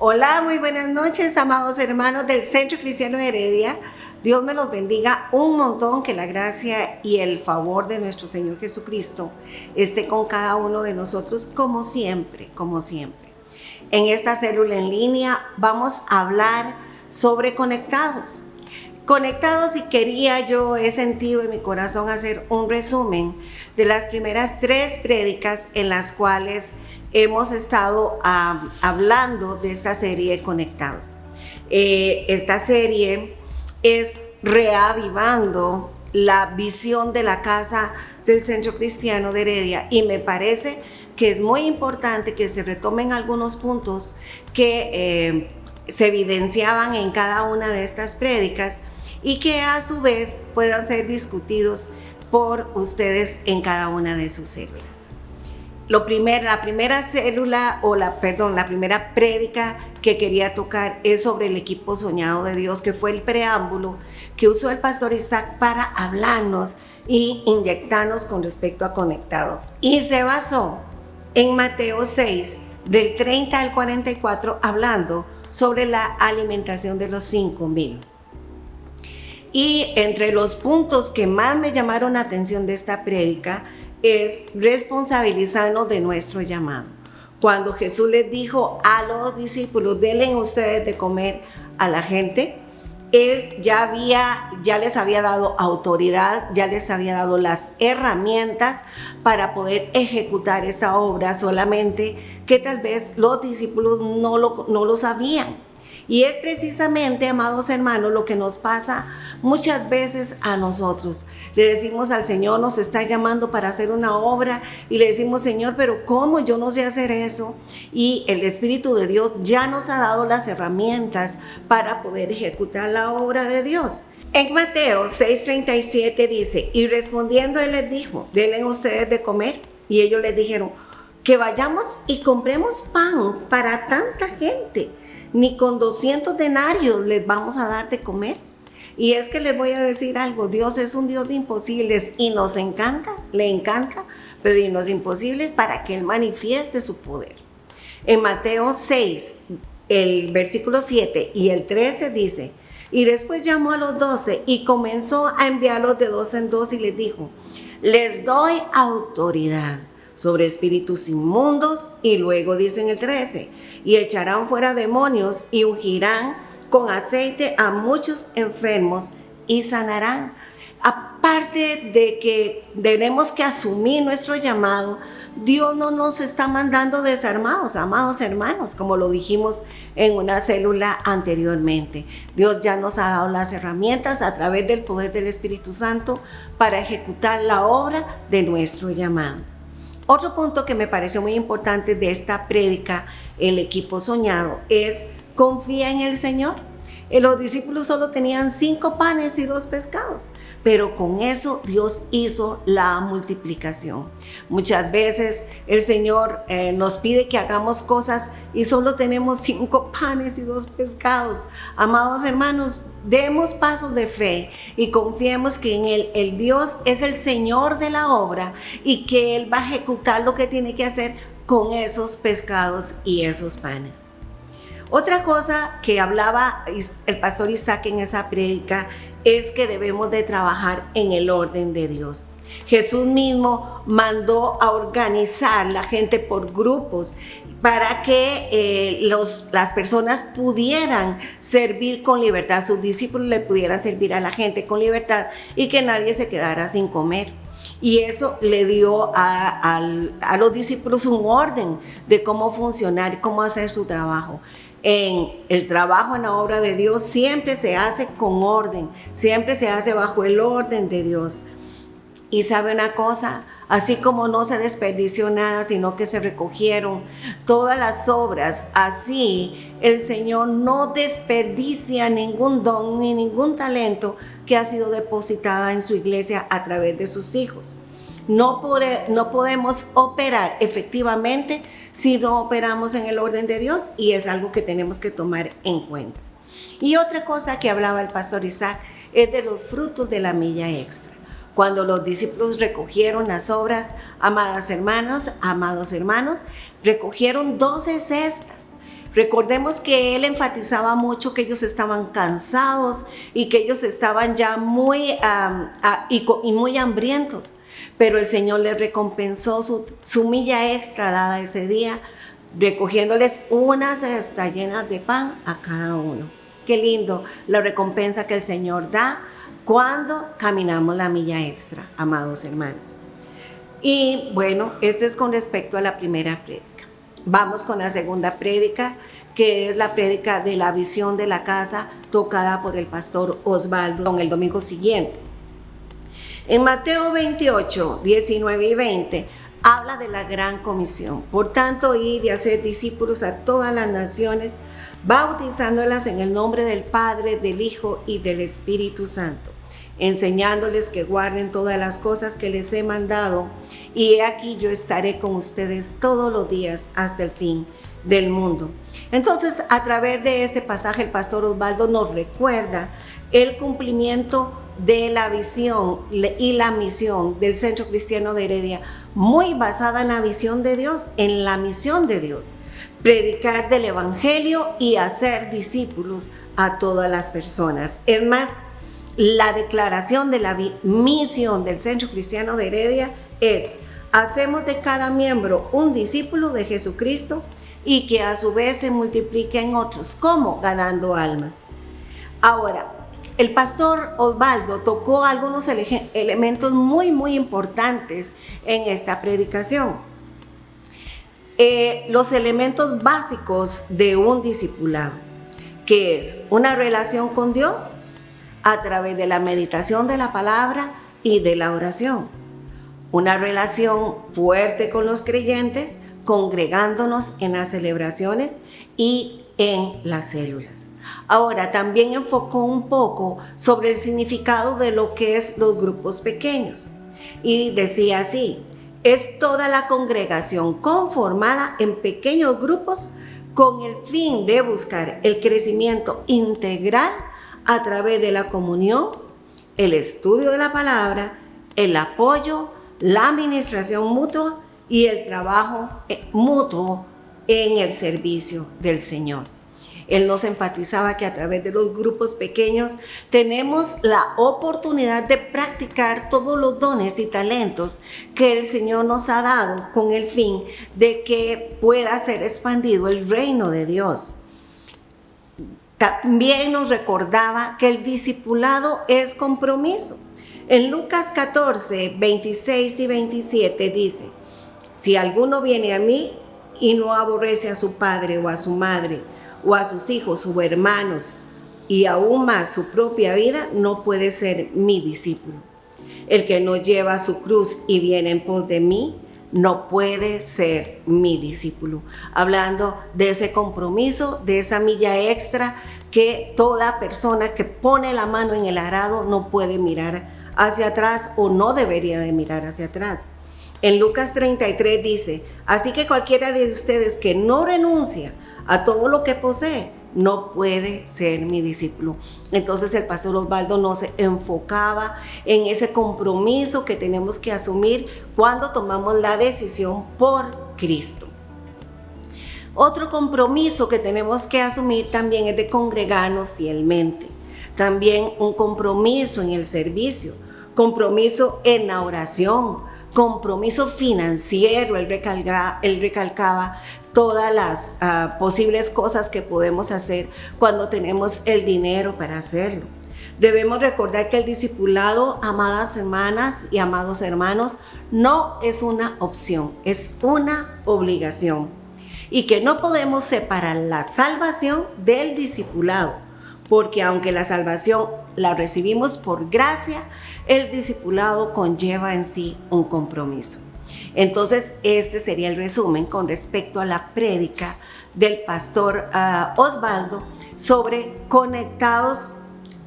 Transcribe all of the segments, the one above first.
Hola, muy buenas noches, amados hermanos del Centro Cristiano de Heredia. Dios me los bendiga un montón, que la gracia y el favor de nuestro Señor Jesucristo esté con cada uno de nosotros como siempre, como siempre. En esta célula en línea vamos a hablar sobre conectados. Conectados, y he sentido en mi corazón hacer un resumen de las primeras 3 prédicas en las cuales hemos estado hablando de esta serie de Conectados. Esta serie es reavivando la visión de la casa del Centro Cristiano de Heredia, y me parece que es muy importante que se retomen algunos puntos que se evidenciaban en cada una de estas prédicas y que a su vez puedan ser discutidos por ustedes en cada una de sus células. La primera prédica que quería tocar es sobre el equipo soñado de Dios, que fue el preámbulo que usó el pastor Isaac para hablarnos y inyectarnos con respecto a conectados. Y se basó en Mateo 6, del 30 al 44, hablando sobre la alimentación de los 5,000. Y entre los puntos que más me llamaron la atención de esta prédica es responsabilizarnos de nuestro llamado. Cuando Jesús les dijo a los discípulos, denle ustedes de comer a la gente, Él ya les había dado autoridad, ya les había dado las herramientas para poder ejecutar esa obra, solamente que tal vez los discípulos no lo sabían. Y es precisamente, amados hermanos, lo que nos pasa muchas veces a nosotros. Le decimos al Señor, nos está llamando para hacer una obra, y le decimos, Señor, pero ¿cómo? Yo no sé hacer eso. Y el Espíritu de Dios ya nos ha dado las herramientas para poder ejecutar la obra de Dios. En Mateo 6:37 dice, y respondiendo Él les dijo, denle ustedes de comer. Y ellos les dijeron, que vayamos y compremos pan para tanta gente. Ni con 200 denarios les vamos a dar de comer. Y es que les voy a decir algo, Dios es un Dios de imposibles, y nos encanta, le encanta pedirnos imposibles para que Él manifieste su poder. En Mateo 6, el versículo 7 y el 13 dice, y después llamó a los 12 y comenzó a enviarlos de 2 en 2 y les dijo, les doy autoridad sobre espíritus inmundos, y luego dice en el 13, y echarán fuera demonios y ungirán con aceite a muchos enfermos y sanarán. Aparte de que tenemos que asumir nuestro llamado, Dios no nos está mandando desarmados, amados hermanos, como lo dijimos en una célula anteriormente. Dios ya nos ha dado las herramientas a través del poder del Espíritu Santo para ejecutar la obra de nuestro llamado. Otro punto que me pareció muy importante de esta prédica, el equipo soñado, es confía en el Señor. Los discípulos solo tenían 5 panes y 2 pescados, pero con eso Dios hizo la multiplicación. Muchas veces el Señor nos pide que hagamos cosas y solo tenemos 5 panes y 2 pescados. Amados hermanos, demos pasos de fe y confiemos que en Él, el Dios es el Señor de la obra, y que Él va a ejecutar lo que tiene que hacer con esos pescados y esos panes. Otra cosa que hablaba el pastor Isaac en esa prédica es que debemos de trabajar en el orden de Dios. Jesús mismo mandó a organizar la gente por grupos para que las personas pudieran servir con libertad, sus discípulos le pudieran servir a la gente con libertad, y que nadie se quedara sin comer. Y eso le dio a los discípulos un orden de cómo funcionar, cómo hacer su trabajo. En el trabajo en la obra de Dios siempre se hace con orden, siempre se hace bajo el orden de Dios. Y sabe una cosa, así como no se desperdició nada, sino que se recogieron todas las obras, así el Señor no desperdicia ningún don ni ningún talento que ha sido depositada en su iglesia a través de sus hijos. No podemos operar efectivamente si no operamos en el orden de Dios, y es algo que tenemos que tomar en cuenta. Y otra cosa que hablaba el pastor Isaac es de los frutos de la milla extra. Cuando los discípulos recogieron las obras, amadas hermanas, amados hermanos, recogieron 12 cestas. Recordemos que él enfatizaba mucho que ellos estaban cansados y que ellos estaban ya muy muy hambrientos, pero el Señor les recompensó su milla extra dada ese día, recogiéndoles una cesta llena de pan a cada uno. Qué lindo la recompensa que el Señor da cuando caminamos la milla extra, amados hermanos. Y bueno, este es con respecto a la primera prédica. Vamos con la segunda prédica, que es la prédica de la visión de la casa, tocada por el pastor Osvaldo en el domingo siguiente. En Mateo 28, 19 y 20, habla de la gran comisión. Por tanto, id y hacer discípulos a todas las naciones, bautizándolas en el nombre del Padre, del Hijo y del Espíritu Santo, enseñándoles que guarden todas las cosas que les he mandado, y he aquí yo estaré con ustedes todos los días hasta el fin del mundo. Entonces, a través de este pasaje, el pastor Osvaldo nos recuerda el cumplimiento de la visión y la misión del Centro Cristiano de Heredia, muy basada en la visión de Dios, en la misión de Dios: predicar del Evangelio y hacer discípulos a todas las personas. Es más, la declaración de la misión del Centro Cristiano de Heredia es: hacemos de cada miembro un discípulo de Jesucristo y que a su vez se multiplique en otros. ¿Cómo? Ganando almas. Ahora, el pastor Osvaldo tocó algunos elementos muy importantes en esta predicación. Los elementos básicos de un discipulado, que es una relación con Dios a través de la meditación de la palabra y de la oración. Una relación fuerte con los creyentes, congregándonos en las celebraciones y en las células. Ahora, también enfocó un poco sobre el significado de lo que es los grupos pequeños. Y decía así: es toda la congregación conformada en pequeños grupos con el fin de buscar el crecimiento integral a través de la comunión, el estudio de la palabra, el apoyo, la administración mutua y el trabajo mutuo en el servicio del Señor. Él nos enfatizaba que a través de los grupos pequeños tenemos la oportunidad de practicar todos los dones y talentos que el Señor nos ha dado, con el fin de que pueda ser expandido el reino de Dios. También nos recordaba que el discipulado es compromiso. En Lucas 14, 26 y 27 dice: si alguno viene a mí y no aborrece a su padre o a su madre o a sus hijos o hermanos y aún más su propia vida, no puede ser mi discípulo. El que no lleva su cruz y viene en pos de mí, no puede ser mi discípulo. Hablando de ese compromiso, de esa milla extra que toda persona que pone la mano en el arado no puede mirar hacia atrás, o no debería de mirar hacia atrás. En Lucas 33 dice: así que cualquiera de ustedes que no renuncia a todo lo que posee, no puede ser mi discípulo. Entonces el pastor Osvaldo nos enfocaba en ese compromiso que tenemos que asumir cuando tomamos la decisión por Cristo. Otro compromiso que tenemos que asumir también es de congregarnos fielmente. También un compromiso en el servicio, compromiso en la oración, compromiso financiero. Él recalcaba todas las posibles cosas que podemos hacer cuando tenemos el dinero para hacerlo. Debemos recordar que el discipulado, amadas hermanas y amados hermanos, no es una opción, es una obligación. Y que no podemos separar la salvación del discipulado, porque aunque la salvación la recibimos por gracia, el discipulado conlleva en sí un compromiso. Entonces, este sería el resumen con respecto a la prédica del pastor Osvaldo sobre conectados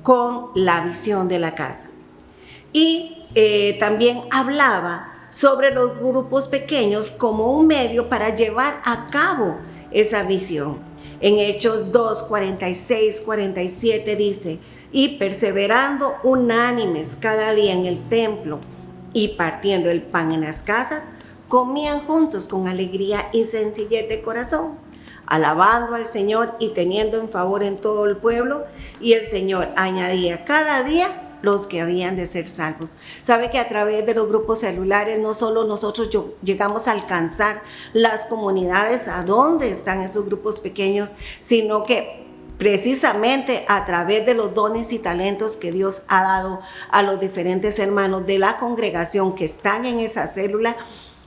con la visión de la casa. Y también hablaba sobre los grupos pequeños como un medio para llevar a cabo esa visión. En Hechos 2, 46, 47 dice: y perseverando unánimes cada día en el templo y partiendo el pan en las casas, comían juntos con alegría y sencillez de corazón, alabando al Señor y teniendo en favor en todo el pueblo. Y el Señor añadía cada día los que habían de ser salvos. Sabe que a través de los grupos celulares no solo nosotros llegamos a alcanzar las comunidades a donde están esos grupos pequeños, sino que precisamente a través de los dones y talentos que Dios ha dado a los diferentes hermanos de la congregación que están en esa célula,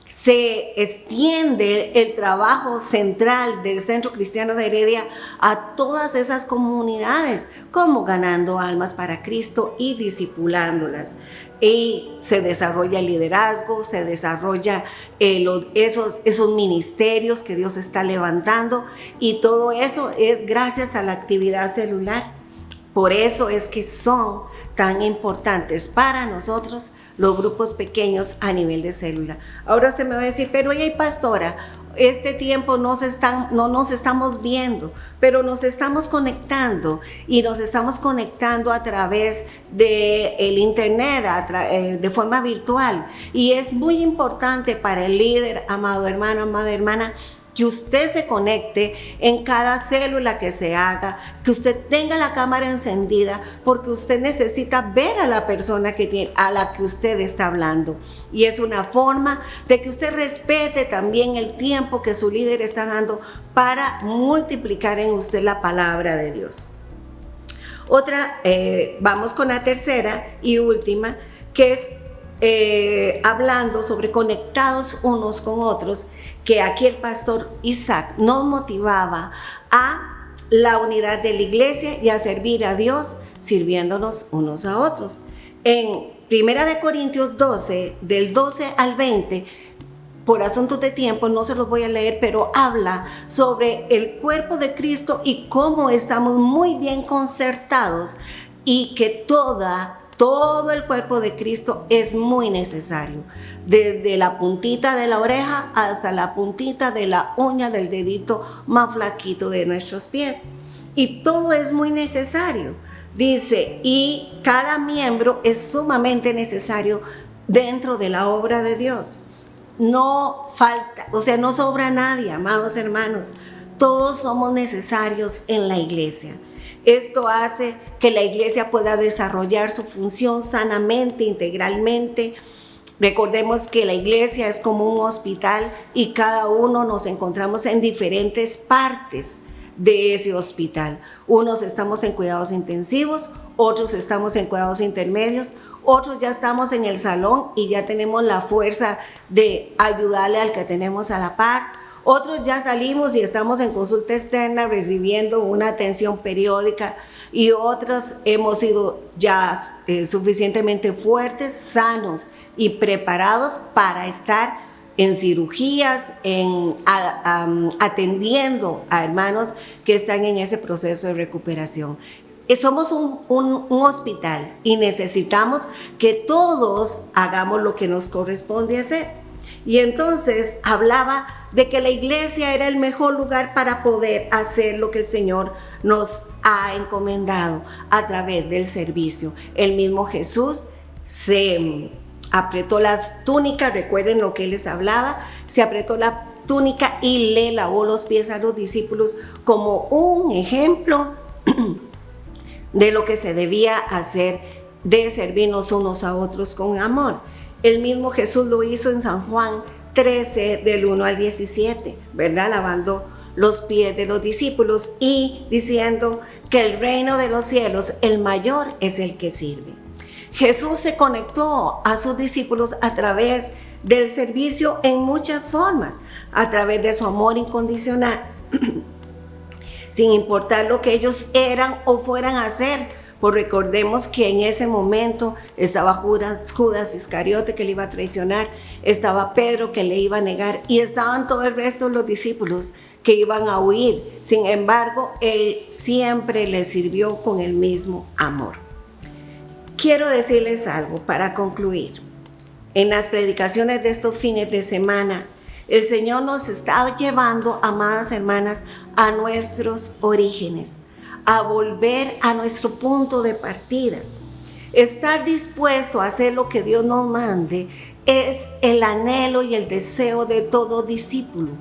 se extiende el trabajo central del Centro Cristiano de Heredia a todas esas comunidades, como ganando almas para Cristo y discipulándolas. Y se desarrolla el liderazgo, se desarrolla esos ministerios que Dios está levantando, y todo eso es gracias a la actividad celular. Por eso es que son tan importantes para nosotros los grupos pequeños a nivel de célula. Ahora usted me va a decir, pero oye, pastora, este tiempo no nos estamos viendo, pero nos estamos conectando, y nos estamos conectando a través del internet, de forma virtual. Y es muy importante para el líder, amado hermano, amada hermana, que usted se conecte en cada célula que se haga, que usted tenga la cámara encendida, porque usted necesita ver a la persona a la que usted está hablando. Y es una forma de que usted respete también el tiempo que su líder está dando para multiplicar en usted la palabra de Dios. Vamos con la tercera y última, que es hablando sobre conectados unos con otros, que aquí el pastor Isaac nos motivaba a la unidad de la iglesia y a servir a Dios sirviéndonos unos a otros. En 1 Corintios 12, del 12 al 20, por asuntos de tiempo no se los voy a leer, pero habla sobre el cuerpo de Cristo y cómo estamos muy bien concertados, y que todo el cuerpo de Cristo es muy necesario, desde la puntita de la oreja hasta la puntita de la uña del dedito más flaquito de nuestros pies. Y todo es muy necesario. Dice, y cada miembro es sumamente necesario dentro de la obra de Dios. No falta, no sobra nadie, amados hermanos. Todos somos necesarios en la iglesia. Esto hace que la iglesia pueda desarrollar su función sanamente, integralmente. Recordemos que la iglesia es como un hospital, y cada uno nos encontramos en diferentes partes de ese hospital. Unos estamos en cuidados intensivos, otros estamos en cuidados intermedios, otros ya estamos en el salón y ya tenemos la fuerza de ayudarle al que tenemos a la par. Otros ya salimos y estamos en consulta externa recibiendo una atención periódica, y otros hemos sido ya suficientemente fuertes, sanos y preparados para estar en cirugías, atendiendo a hermanos que están en ese proceso de recuperación. Somos un hospital y necesitamos que todos hagamos lo que nos corresponde hacer. Y entonces hablaba de que la iglesia era el mejor lugar para poder hacer lo que el Señor nos ha encomendado a través del servicio. El mismo Jesús se apretó las túnicas, recuerden lo que Él les hablaba, se apretó la túnica y le lavó los pies a los discípulos como un ejemplo de lo que se debía hacer, de servirnos unos a otros con amor. El mismo Jesús lo hizo en San Juan 13, del 1 al 17, ¿verdad? Lavando los pies de los discípulos y diciendo que el reino de los cielos, el mayor es el que sirve. Jesús se conectó a sus discípulos a través del servicio en muchas formas, a través de su amor incondicional, sin importar lo que ellos eran o fueran a hacer. Pues recordemos que en ese momento estaba Judas Iscariote, que le iba a traicionar, estaba Pedro, que le iba a negar, y estaban todo el resto de los discípulos que iban a huir. Sin embargo, Él siempre les sirvió con el mismo amor. Quiero decirles algo para concluir. En las predicaciones de estos fines de semana, el Señor nos está llevando, amadas hermanas, a nuestros orígenes, a volver a nuestro punto de partida. Estar dispuesto a hacer lo que Dios nos mande es el anhelo y el deseo de todo discípulo.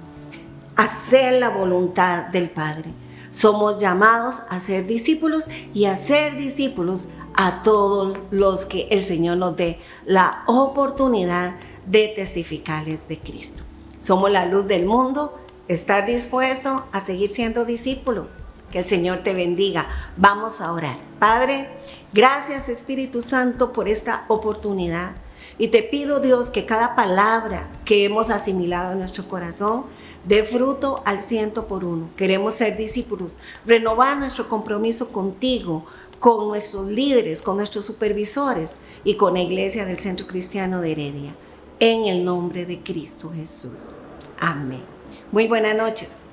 hacer la voluntad del Padre. Somos llamados a ser discípulos y a ser discípulos a todos los que el Señor nos dé la oportunidad de testificarles de Cristo. Somos la luz del mundo. ¿Estás dispuesto a seguir siendo discípulo? Que el Señor te bendiga. Vamos a orar. Padre, gracias Espíritu Santo por esta oportunidad. Y te pido, Dios, que cada palabra que hemos asimilado en nuestro corazón dé fruto al 100%. Queremos ser discípulos, renovar nuestro compromiso contigo, con nuestros líderes, con nuestros supervisores y con la iglesia del Centro Cristiano de Heredia. En el nombre de Cristo Jesús. Amén. Muy buenas noches.